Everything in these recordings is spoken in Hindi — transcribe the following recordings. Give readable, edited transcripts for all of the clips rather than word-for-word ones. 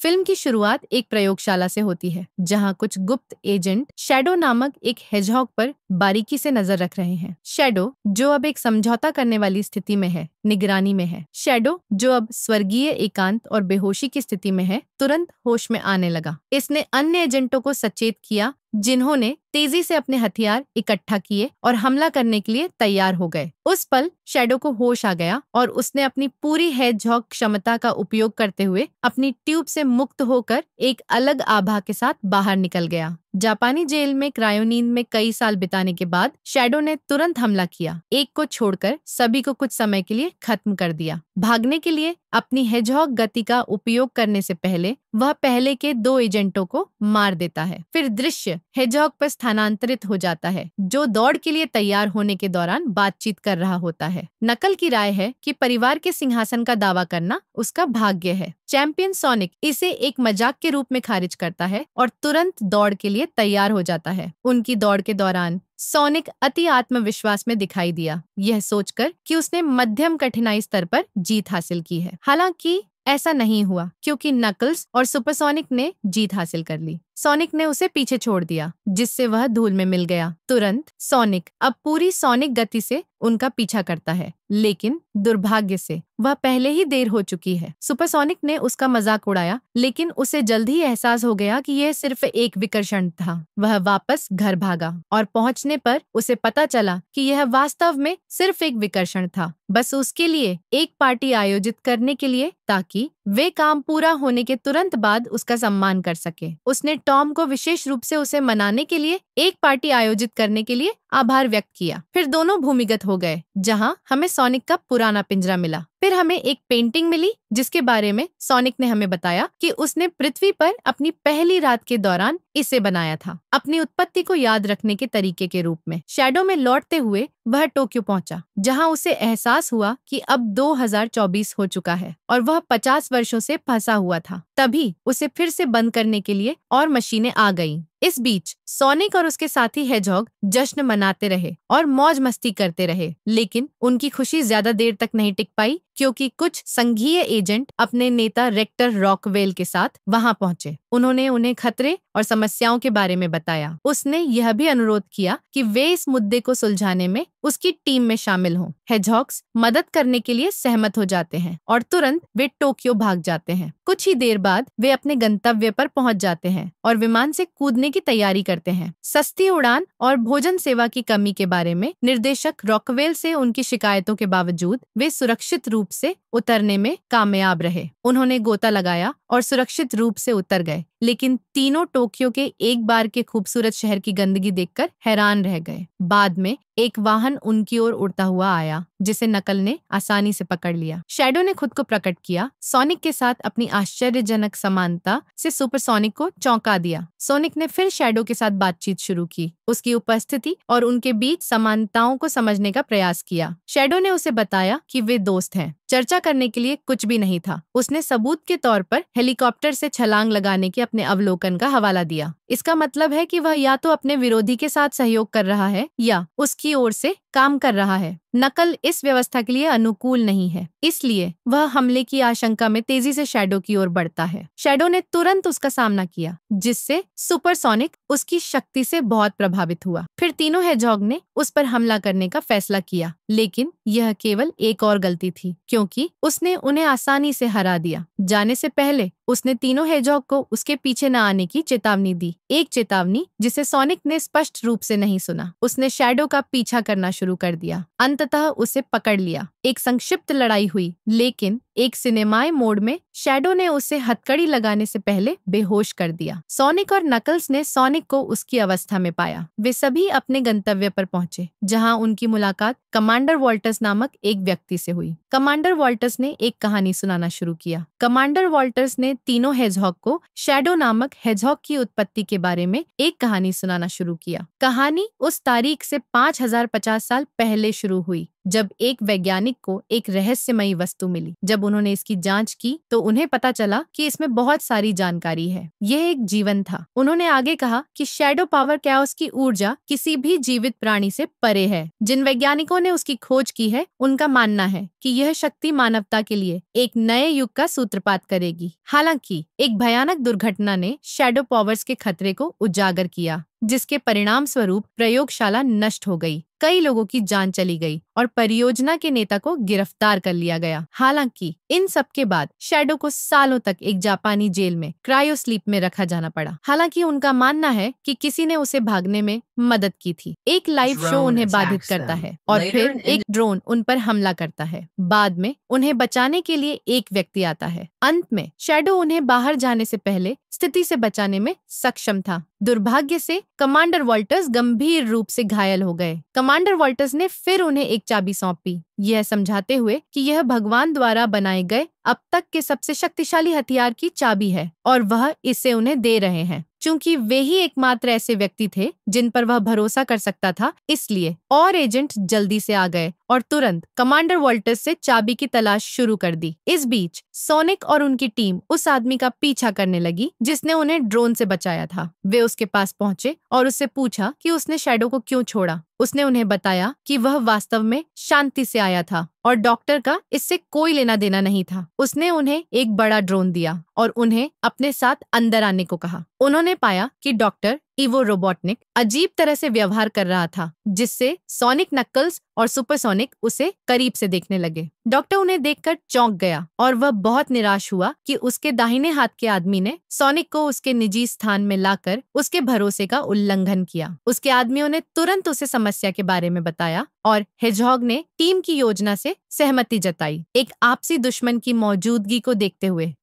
फिल्म की शुरुआत एक प्रयोगशाला से होती है जहां कुछ गुप्त एजेंट शैडो नामक एक हेजहॉग पर बारीकी से नजर रख रहे हैं। शैडो जो अब एक समझौता करने वाली स्थिति में है, निगरानी में है। शैडो जो अब स्वर्गीय एकांत और बेहोशी की स्थिति में है, तुरंत होश में आने लगा। इसने अन्य एजेंटों को सचेत किया जिन्होंने तेजी से अपने हथियार इकट्ठा किए और हमला करने के लिए तैयार हो गए। उस पल शैडो को होश आ गया और उसने अपनी पूरी हेजहॉग क्षमता का उपयोग करते हुए अपनी ट्यूब से मुक्त होकर एक अलग आभा के साथ बाहर निकल गया। जापानी जेल में क्रायोनीन में कई साल बिताने के बाद शैडो ने तुरंत हमला किया, एक को छोड़कर सभी को कुछ समय के लिए खत्म कर दिया। भागने के लिए अपनी हेजहॉग गति का उपयोग करने से पहले वह पहले के 2 एजेंटों को मार देता है। फिर दृश्य हेजहॉग पर स्थानांतरित हो जाता है जो दौड़ के लिए तैयार होने के दौरान बातचीत कर रहा होता है। नकल की राय है कि परिवार के सिंहासन का दावा करना उसका भाग्य है। चैंपियन सोनिक इसे एक मजाक के रूप में खारिज करता है और तुरंत दौड़ के लिए तैयार हो जाता है। उनकी दौड़ के दौरान सोनिक अति आत्मविश्वास में दिखाई दिया, यह सोचकर कि उसने मध्यम कठिनाई स्तर पर जीत हासिल की है। हालांकि ऐसा नहीं हुआ क्योंकि नकल्स और सुपरसोनिक ने जीत हासिल कर ली। सोनिक ने उसे पीछे छोड़ दिया जिससे वह धूल में मिल गया। तुरंत सोनिक अब पूरी सोनिक गति से उनका पीछा करता है, लेकिन दुर्भाग्य से वह पहले ही देर हो चुकी है। सुपरसोनिक ने उसका मजाक उड़ाया, लेकिन उसे जल्द ही एहसास हो गया कि यह सिर्फ एक विकर्षण था। वह वापस घर भागा और पहुंचने पर उसे पता चला कि यह वास्तव में सिर्फ एक विकर्षण था, बस उसके लिए एक पार्टी आयोजित करने के लिए, ताकि वे काम पूरा होने के तुरंत बाद उसका सम्मान कर सके। उसने टॉम को विशेष रूप से उसे मनाने के लिए एक पार्टी आयोजित करने के लिए आभार व्यक्त किया। फिर दोनों भूमिगत हो गए जहां हमें सोनिक का पुराना पिंजरा मिला। फिर हमें एक पेंटिंग मिली जिसके बारे में सोनिक ने हमें बताया कि उसने पृथ्वी पर अपनी पहली रात के दौरान इसे बनाया था, अपनी उत्पत्ति को याद रखने के तरीके के रूप में। शैडो में लौटते हुए वह टोक्यो पहुंचा जहां उसे एहसास हुआ कि अब 2024 हो चुका है और वह 50 वर्षों से फंसा हुआ था। तभी उसे फिर से बंद करने के लिए और मशीनें आ गईं। इस बीच सोनिक और उसके साथी हेजहॉग जश्न मनाते रहे और मौज मस्ती करते रहे, लेकिन उनकी खुशी ज्यादा देर तक नहीं टिक पाई क्योंकि कुछ संघीय एजेंट अपने नेता रेक्टर रॉकवेल के साथ वहां पहुंचे। उन्होंने उन्हें खतरे और समस्याओं के बारे में बताया। उसने यह भी अनुरोध किया कि वे इस मुद्दे को सुलझाने में उसकी टीम में शामिल हों। हेजहॉग्स मदद करने के लिए सहमत हो जाते हैं और तुरंत वे टोक्यो भाग जाते हैं। कुछ ही देर बाद वे अपने गंतव्य पर पहुंच जाते हैं और विमान से कूदने की तैयारी करते हैं। सस्ती उड़ान और भोजन सेवा की कमी के बारे में निर्देशक रॉकवेल से उनकी शिकायतों के बावजूद वे सुरक्षित रूप से उतरने में कामयाब रहे। उन्होंने गोता लगाया और सुरक्षित रूप से उतर गए, लेकिन तीनों टोक्यो के एक बार के खूबसूरत शहर की गंदगी देखकर हैरान रह गए। बाद में एक वाहन उनकी ओर उड़ता हुआ आया जिसे नकल ने आसानी से पकड़ लिया। शैडो ने खुद को प्रकट किया। सोनिक के साथ अपनी आश्चर्यजनक समानता से सुपरसोनिक को चौंका दिया। सोनिक ने फिर शैडो के साथ बातचीत शुरू की, उसकी उपस्थिति और उनके बीच समानताओं को समझने का प्रयास किया। शैडो ने उसे बताया कि वे दोस्त हैं। चर्चा करने के लिए कुछ भी नहीं था। उसने सबूत के तौर पर हेलीकॉप्टर से छलांग लगाने के अपने अवलोकन का हवाला दिया। इसका मतलब है कि वह या तो अपने विरोधी के साथ सहयोग कर रहा है या उसकी ओर से काम कर रहा है। नकल इस व्यवस्था के लिए अनुकूल नहीं है, इसलिए वह हमले की आशंका में तेजी से शैडो की ओर बढ़ता है। शैडो ने तुरंत उसका सामना किया, जिससे सुपरसोनिक उसकी शक्ति से बहुत प्रभावित हुआ। फिर तीनों हेजहॉग ने उस पर हमला करने का फैसला किया, लेकिन यह केवल एक और गलती थी क्योंकि उसने उन्हें आसानी से हरा दिया। जाने से पहले उसने तीनों हेजहॉग को उसके पीछे न आने की चेतावनी दी, एक चेतावनी जिसे सोनिक ने स्पष्ट रूप से नहीं सुना। उसने शैडो का पीछा करना शुरू कर दिया, अंततः उसे पकड़ लिया। एक संक्षिप्त लड़ाई हुई, लेकिन एक सिनेमाई मोड में शैडो ने उसे हथकड़ी लगाने से पहले बेहोश कर दिया। सोनिक और नकल्स ने सोनिक को उसकी अवस्था में पाया। वे सभी अपने गंतव्य पर पहुंचे, जहां उनकी मुलाकात कमांडर वॉल्टर्स नामक एक व्यक्ति से हुई। कमांडर वॉल्टर्स ने एक कहानी सुनाना शुरू किया। कमांडर वॉल्टर्स ने तीनों हेजहॉग को शैडो नामक हेजहॉग की उत्पत्ति के बारे में एक कहानी सुनाना शुरू किया। कहानी उस तारीख से 5050 साल पहले शुरू हुई जब एक वैज्ञानिक को एक रहस्यमयी वस्तु मिली। जब उन्होंने इसकी जांच की तो उन्हें पता चला कि इसमें बहुत सारी जानकारी है। यह एक जीवन था। उन्होंने आगे कहा कि शैडो पावर कैओस की ऊर्जा किसी भी जीवित प्राणी से परे है। जिन वैज्ञानिकों ने उसकी खोज की है उनका मानना है कि यह शक्ति मानवता के लिए एक नए युग का सूत्रपात करेगी। हालांकि एक भयानक दुर्घटना ने शैडो पावर्स के खतरे को उजागर किया, जिसके परिणाम स्वरूप प्रयोगशाला नष्ट हो गई। कई लोगों की जान चली गई और परियोजना के नेता को गिरफ्तार कर लिया गया। हालांकि इन सब के बाद शैडो को सालों तक एक जापानी जेल में क्रायोस्लीप में रखा जाना पड़ा। हालांकि उनका मानना है कि किसी ने उसे भागने में मदद की थी। एक लाइव शो उन्हें बाधित करता है और फिर एक ड्रोन उन पर हमला करता है। बाद में उन्हें बचाने के लिए एक व्यक्ति आता है। अंत में शैडो उन्हें बाहर जाने से पहले स्थिति से बचाने में सक्षम था। दुर्भाग्य से कमांडर वॉल्टर्स गंभीर रूप से घायल हो गए। कमांडर वॉल्टर्स ने फिर उन्हें एक चाबी सौंपी, यह समझाते हुए कि यह भगवान द्वारा बनाए गए अब तक के सबसे शक्तिशाली हथियार की चाबी है और वह इसे उन्हें दे रहे हैं। चूंकि वे ही एकमात्र ऐसे व्यक्ति थे जिन पर वह भरोसा कर सकता था, इसलिए और एजेंट जल्दी से आ गए और तुरंत कमांडर वॉल्टर्स से चाबी की तलाश शुरू कर दी। इस बीच सोनिक और उनकी टीम उस आदमी का पीछा करने लगी जिसने उन्हें ड्रोन से बचाया था। वे उसके पास पहुंचे और उससे पूछा कि उसने शैडो को क्यों छोड़ा। उसने उन्हें बताया कि वह वास्तव में शांति से आया था और डॉक्टर का इससे कोई लेना देना नहीं था। उसने उन्हें एक बड़ा ड्रोन दिया और उन्हें अपने साथ अंदर आने को कहा। उन्होंने पाया कि डॉक्टर इवो रोबोटनिक अजीब तरह से व्यवहार कर रहा था, जिससे सोनिक नक्कल्स और सुपरसोनिक उसे करीब से देखने लगे। डॉक्टर उन्हें देखकर चौंक गया और वह बहुत निराश हुआ कि उसके दाहिने हाथ के आदमी ने सोनिक को उसके निजी स्थान में लाकर उसके भरोसे का उल्लंघन किया। उसके आदमियों ने तुरंत उसे समस्या के बारे में बताया और हेजहॉग ने टीम की योजना से सहमति जताई। एक आपसी दुश्मन की मौजूदगी को देखते हुए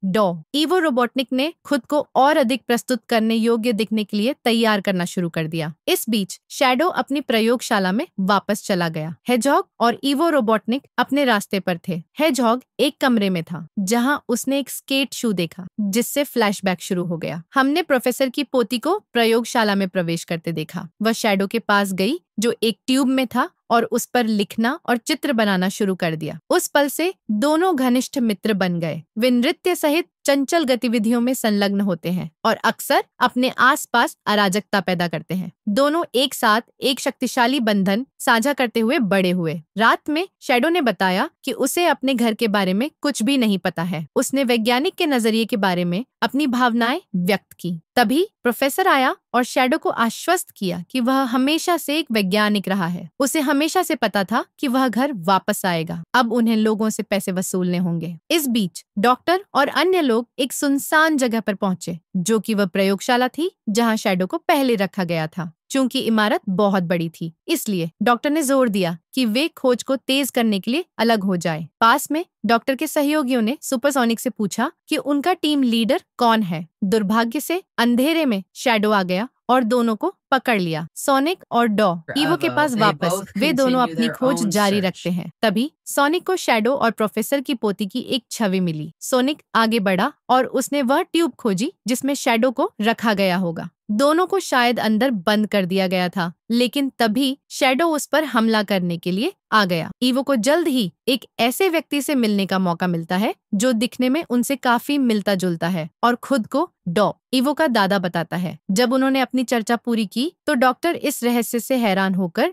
इवो रोबोटनिक ने खुद को और अधिक प्रस्तुत करने योग्य दिखने के लिए तैयार करना शुरू कर दिया। इस बीच शैडो अपनी प्रयोगशाला में वापस चला गया। हेजहॉग और इवो रोबोटनिक अपने रास्ते पर थे। हेजहॉग एक कमरे में था जहां उसने एक स्केट शू देखा, जिससे फ्लैशबैक शुरू हो गया। हमने प्रोफेसर की पोती को प्रयोगशाला में प्रवेश करते देखा। वह शैडो के पास गई जो एक ट्यूब में था और उस पर लिखना और चित्र बनाना शुरू कर दिया। उस पल से दोनों घनिष्ठ मित्र बन गए। वे नृत्य सहित चंचल गतिविधियों में संलग्न होते हैं और अक्सर अपने आसपास अराजकता पैदा करते हैं। दोनों एक साथ एक शक्तिशाली बंधन साझा करते हुए बड़े हुए। रात में शैडो ने बताया कि उसे अपने घर के बारे में कुछ भी नहीं पता है। उसने वैज्ञानिक के नजरिए के बारे में अपनी भावनाएं व्यक्त की। तभी प्रोफेसर आया और शैडो को आश्वस्त किया कि वह हमेशा से एक वैज्ञानिक रहा है। उसे हमेशा से पता था कि वह घर वापस आएगा। अब उन्हें लोगों से पैसे वसूलने होंगे। इस बीच डॉक्टर और अन्य लोग एक सुनसान जगह पर पहुंचे, जो कि वह प्रयोगशाला थी जहां शैडो को पहले रखा गया था। चूंकि इमारत बहुत बड़ी थी, इसलिए डॉक्टर ने जोर दिया कि वे खोज को तेज करने के लिए अलग हो जाए। पास में डॉक्टर के सहयोगियों ने सुपरसोनिक से पूछा कि उनका टीम लीडर कौन है। दुर्भाग्य से अंधेरे में शैडो आ गया और दोनों को पकड़ लिया। सोनिक और इवो के पास वापस वे दोनों अपनी खोज जारी रखते हैं। तभी सोनिक को शैडो और प्रोफेसर की पोती की एक छवि मिली। सोनिक आगे बढ़ा और उसने वह ट्यूब खोजी जिसमें शैडो को रखा गया होगा। दोनों को शायद अंदर बंद कर दिया गया था, लेकिन तभी शैडो उस पर हमला करने के लिए आ गया। इवो को जल्द ही एक ऐसे व्यक्ति से मिलने का मौका मिलता है जो दिखने में उनसे काफी मिलता जुलता है और खुद को इवो का दादा बताता है। जब उन्होंने अपनी चर्चा पूरी की तो डॉक्टर इस रहस्य से हैरान होकर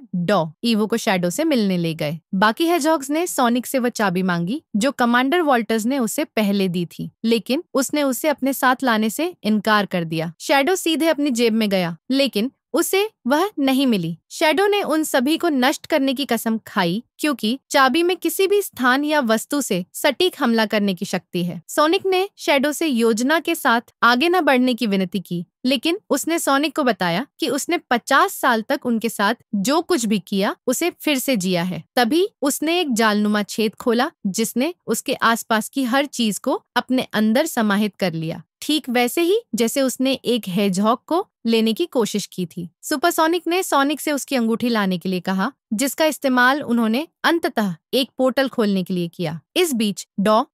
इवो को शैडो से मिलने ले गए। बाकी हेजहॉग्स ने सोनिक से वह चाबी मांगी जो कमांडर वॉल्टर्स ने उसे पहले दी थी, लेकिन उसने उसे अपने साथ लाने से इनकार कर दिया। शैडो सीधे अपनी जेब में गया, लेकिन उसे वह नहीं मिली। शैडो ने उन सभी को नष्ट करने की कसम खाई क्योंकि चाबी में किसी भी स्थान या वस्तु से सटीक हमला करने की शक्ति है। सोनिक ने शैडो से योजना के साथ आगे न बढ़ने की विनती की, लेकिन उसने सोनिक को बताया कि उसने 50 साल तक उनके साथ जो कुछ भी किया उसे फिर से जिया है। तभी उसने एक जालनुमा छेद खोला जिसने उसके आसपास की हर चीज को अपने अंदर समाहित कर लिया, ठीक वैसे ही जैसे उसने एक हेजहॉग को लेने की कोशिश की थी। सुपरसोनिक ने सोनिक से उसकी अंगूठी लाने के लिए कहा, जिसका इस्तेमाल उन्होंने अंततः एक पोर्टल खोलने के लिए किया। इस बीच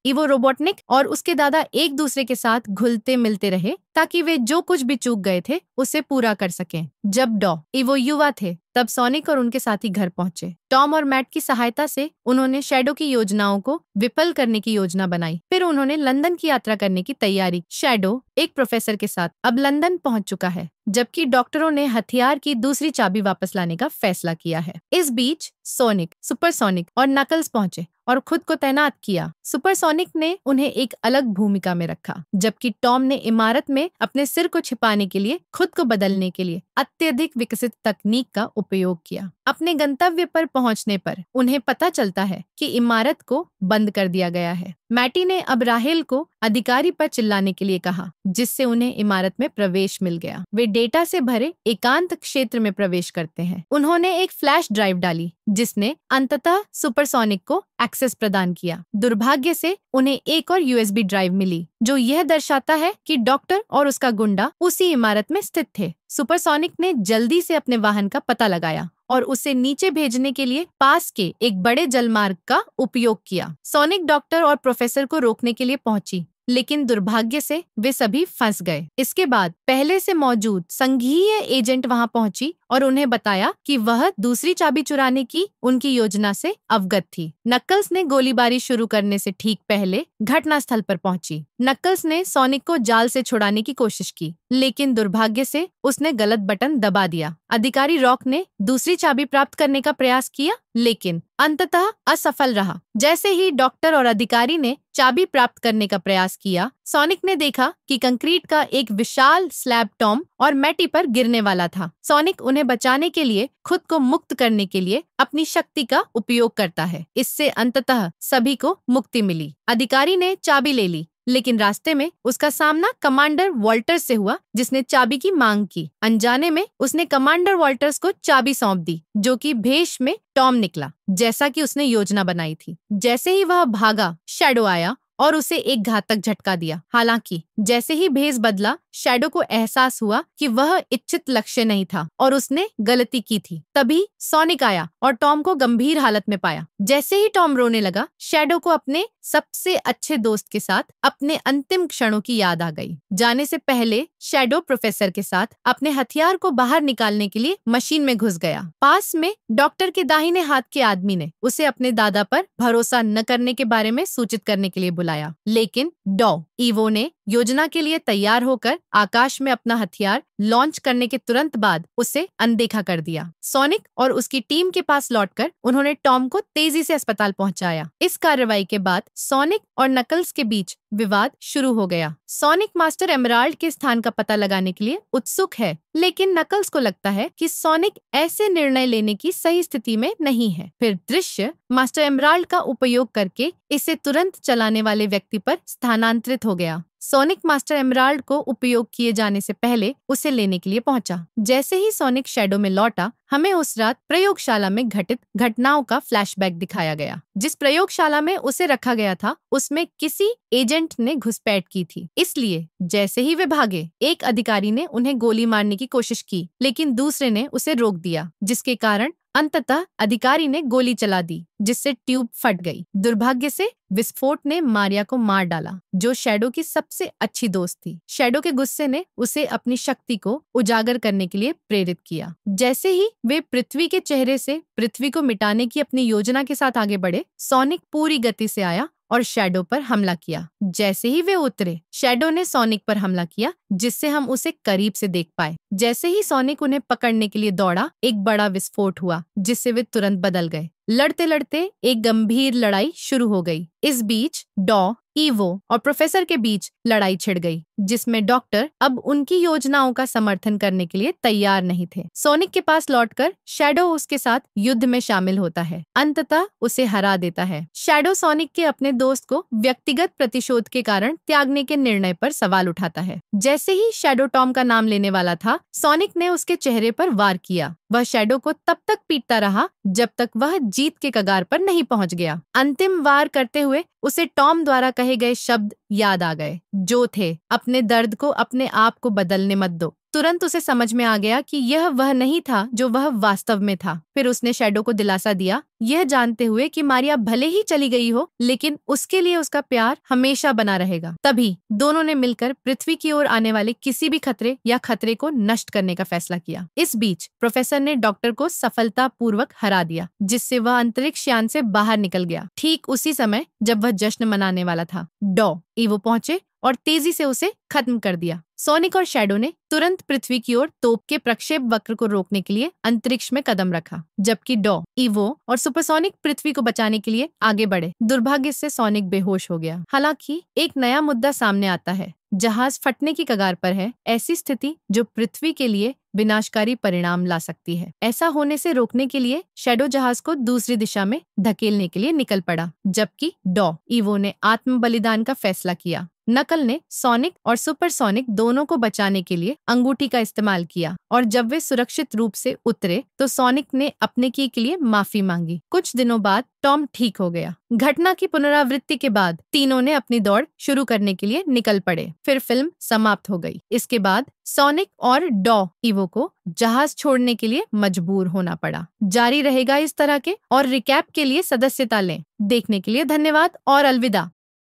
इवो रोबोटनिक और उसके दादा एक दूसरे के साथ घुलते मिलते रहे ताकि वे जो कुछ भी चूक गए थे उसे पूरा कर सकें। जब इवो युवा थे तब सोनिक और उनके साथी घर पहुंचे। टॉम और मैट की सहायता से उन्होंने शैडो की योजनाओं को विफल करने की योजना बनाई। फिर उन्होंने लंदन की यात्रा करने की तैयारी। शैडो एक प्रोफेसर के साथ अब लंदन पहुंच चुका है, जबकि डॉक्टरों ने हथियार की दूसरी चाबी वापस लाने का फैसला किया है। इस बीच सोनिक, सुपरसोनिक और नकल्स पहुंचे और खुद को तैनात किया। सुपरसोनिक ने उन्हें एक अलग भूमिका में रखा, जबकि टॉम ने इमारत में अपने सिर को छिपाने के लिए खुद को बदलने के लिए अत्यधिक विकसित तकनीक का उपयोग किया। अपने गंतव्य पर पहुंचने पर उन्हें पता चलता है कि इमारत को बंद कर दिया गया है। मैटी ने अब राहेल को अधिकारी पर चिल्लाने के लिए कहा, जिससे उन्हें इमारत में प्रवेश मिल गया। वे डेटा से भरे एकांत क्षेत्र में प्रवेश करते हैं। उन्होंने एक फ्लैश ड्राइव डाली, जिसने अंततः सुपरसोनिक को एक्सेस प्रदान किया। दुर्भाग्य से उन्हें एक और यूएसबी ड्राइव मिली, जो यह दर्शाता है कि डॉक्टर और उसका गुंडा उसी इमारत में स्थित थे। सुपरसोनिक ने जल्दी से अपने वाहन का पता लगाया और उसे नीचे भेजने के लिए पास के एक बड़े जलमार्ग का उपयोग किया। सोनिक डॉक्टर और प्रोफेसर को रोकने के लिए पहुंची, लेकिन दुर्भाग्य से वे सभी फंस गए। इसके बाद पहले से मौजूद संघीय एजेंट वहां पहुंची और उन्हें बताया कि वह दूसरी चाबी चुराने की उनकी योजना से अवगत थी। नकल्स ने गोलीबारी शुरू करने से ठीक पहले घटनास्थल पर पहुंची। नकल्स ने सोनिक को जाल से छुड़ाने की कोशिश की, लेकिन दुर्भाग्य से उसने गलत बटन दबा दिया। अधिकारी रॉक ने दूसरी चाबी प्राप्त करने का प्रयास किया, लेकिन अंततः असफल रहा। जैसे ही डॉक्टर और अधिकारी ने चाबी प्राप्त करने का प्रयास किया, सोनिक ने देखा कि कंक्रीट का एक विशाल स्लैब टॉम और मैटी पर गिरने वाला था। सोनिक उन्हें बचाने के लिए खुद को मुक्त करने के लिए अपनी शक्ति का उपयोग करता है। इससे अंततः सभी को मुक्ति मिली। अधिकारी ने चाबी ले ली, लेकिन रास्ते में उसका सामना कमांडर वॉल्टर्स से हुआ, जिसने चाबी की मांग की। अनजाने में उसने कमांडर वॉल्टर्स को चाबी सौंप दी, जो कि भेष में टॉम निकला, जैसा कि उसने योजना बनाई थी। जैसे ही वह भागा, शैडो आया और उसे एक घातक झटका दिया। हालांकि जैसे ही भेष बदला, शैडो को एहसास हुआ कि वह इच्छित लक्ष्य नहीं था और उसने गलती की थी। तभी सोनिक आया और टॉम को गंभीर हालत में पाया। जैसे ही टॉम रोने लगा, शैडो को अपने सबसे अच्छे दोस्त के साथ अपने अंतिम क्षणों की याद आ गई। जाने से पहले शैडो प्रोफेसर के साथ अपने हथियार को बाहर निकालने के लिए मशीन में घुस गया। पास में डॉक्टर के दाहिने हाथ के आदमी ने उसे अपने दादा पर भरोसा न करने के बारे में सूचित करने के लिए बुलाया, लेकिन ईवो ने योजना के लिए तैयार होकर आकाश में अपना हथियार लॉन्च करने के तुरंत बाद उसे अनदेखा कर दिया। सोनिक और उसकी टीम के पास लौटकर उन्होंने टॉम को तेजी से अस्पताल पहुंचाया। इस कार्रवाई के बाद सोनिक और नकल्स के बीच विवाद शुरू हो गया। सोनिक मास्टर एमराल्ड के स्थान का पता लगाने के लिए उत्सुक है, लेकिन नकल्स को लगता है कि सोनिक ऐसे निर्णय लेने की सही स्थिति में नहीं है। फिर दृश्य मास्टर एमराल्ड का उपयोग करके इसे तुरंत चलाने वाले व्यक्ति पर स्थानांतरित हो गया। सोनिक मास्टर एमराल्ड को उपयोग किए जाने से पहले उसे लेने के लिए पहुंचा। जैसे ही सोनिक शैडो में लौटा, हमें उस रात प्रयोगशाला में घटित घटनाओं का फ्लैशबैक दिखाया गया। जिस प्रयोगशाला में उसे रखा गया था, उसमें किसी एजेंट ने घुसपैठ की थी। इसलिए जैसे ही वे भागे, एक अधिकारी ने उन्हें गोली मारने की कोशिश की, लेकिन दूसरे ने उसे रोक दिया, जिसके कारण अंततः अधिकारी ने गोली चला दी, जिससे ट्यूब फट गई। दुर्भाग्य से विस्फोट ने मारिया को मार डाला, जो शैडो की सबसे अच्छी दोस्त थी। शैडो के गुस्से ने उसे अपनी शक्ति को उजागर करने के लिए प्रेरित किया। जैसे ही वे पृथ्वी के चेहरे से पृथ्वी को मिटाने की अपनी योजना के साथ आगे बढ़े, सोनिक पूरी गति से आया और शैडो पर हमला किया। जैसे ही वे उतरे, शैडो ने सोनिक पर हमला किया, जिससे हम उसे करीब से देख पाए। जैसे ही सोनिक उन्हें पकड़ने के लिए दौड़ा, एक बड़ा विस्फोट हुआ, जिससे वे तुरंत बदल गए। लड़ते लड़ते एक गंभीर लड़ाई शुरू हो गई। इस बीच ईवो और प्रोफेसर के बीच लड़ाई छिड़ गई, जिसमें डॉक्टर अब उनकी योजनाओं का समर्थन करने के लिए तैयार नहीं थे। सोनिक के पास लौटकर शैडो उसके साथ युद्ध में शामिल होता है, अंततः उसे हरा देता है। शैडो सोनिक के अपने दोस्त को व्यक्तिगत प्रतिशोध के कारण त्यागने के निर्णय पर सवाल उठाता है। जैसे ही शैडो टॉम का नाम लेने वाला था, सोनिक ने उसके चेहरे पर वार किया। वह शैडो को तब तक पीटता रहा जब तक वह जीत के कगार पर नहीं पहुंच गया। अंतिम वार करते हुए उसे टॉम द्वारा कहे गए शब्द याद आ गए, जो थे, अपने दर्द को अपने आप को बदलने मत दो। तुरंत उसे समझ में आ गया कि यह वह नहीं था जो वह वास्तव में था। फिर उसने शैडो को दिलासा दिया, यह जानते हुए कि मारिया भले ही चली गई हो, लेकिन उसके लिए उसका प्यार हमेशा बना रहेगा। तभी दोनों ने मिलकर पृथ्वी की ओर आने वाले किसी भी खतरे या खतरे को नष्ट करने का फैसला किया। इस बीच प्रोफेसर ने डॉक्टर को सफलतापूर्वक हरा दिया, जिससे वह अंतरिक्ष यान से बाहर निकल गया। ठीक उसी समय जब वह जश्न मनाने वाला था, डॉ ईवो पहुंचे और तेजी से उसे खत्म कर दिया। सोनिक और शैडो ने तुरंत पृथ्वी की ओर तोप के प्रक्षेप वक्र को रोकने के लिए अंतरिक्ष में कदम रखा, जबकि डॉ ईवो और सुपरसोनिक पृथ्वी को बचाने के लिए आगे बढ़े। दुर्भाग्य से सोनिक बेहोश हो गया। हालांकि एक नया मुद्दा सामने आता है, जहाज फटने की कगार पर है, ऐसी स्थिति जो पृथ्वी के लिए विनाशकारी परिणाम ला सकती है। ऐसा होने से रोकने के लिए शैडो जहाज को दूसरी दिशा में धकेलने के लिए निकल पड़ा, जबकि डॉ ईवो ने आत्म बलिदान का फैसला किया। नकल ने सोनिक और सुपरसोनिक दोनों को बचाने के लिए अंगूठी का इस्तेमाल किया, और जब वे सुरक्षित रूप से उतरे तो सोनिक ने अपने की के लिए माफी मांगी। कुछ दिनों बाद टॉम ठीक हो गया। घटना की पुनरावृत्ति के बाद तीनों ने अपनी दौड़ शुरू करने के लिए निकल पड़े। फिर फिल्म समाप्त हो गई। इसके बाद सोनिक और डॉ ईवो को जहाज छोड़ने के लिए मजबूर होना पड़ा। जारी रहेगा इस तरह के और रिकैप के लिए सदस्यता लें। देखने के लिए धन्यवाद और अलविदा।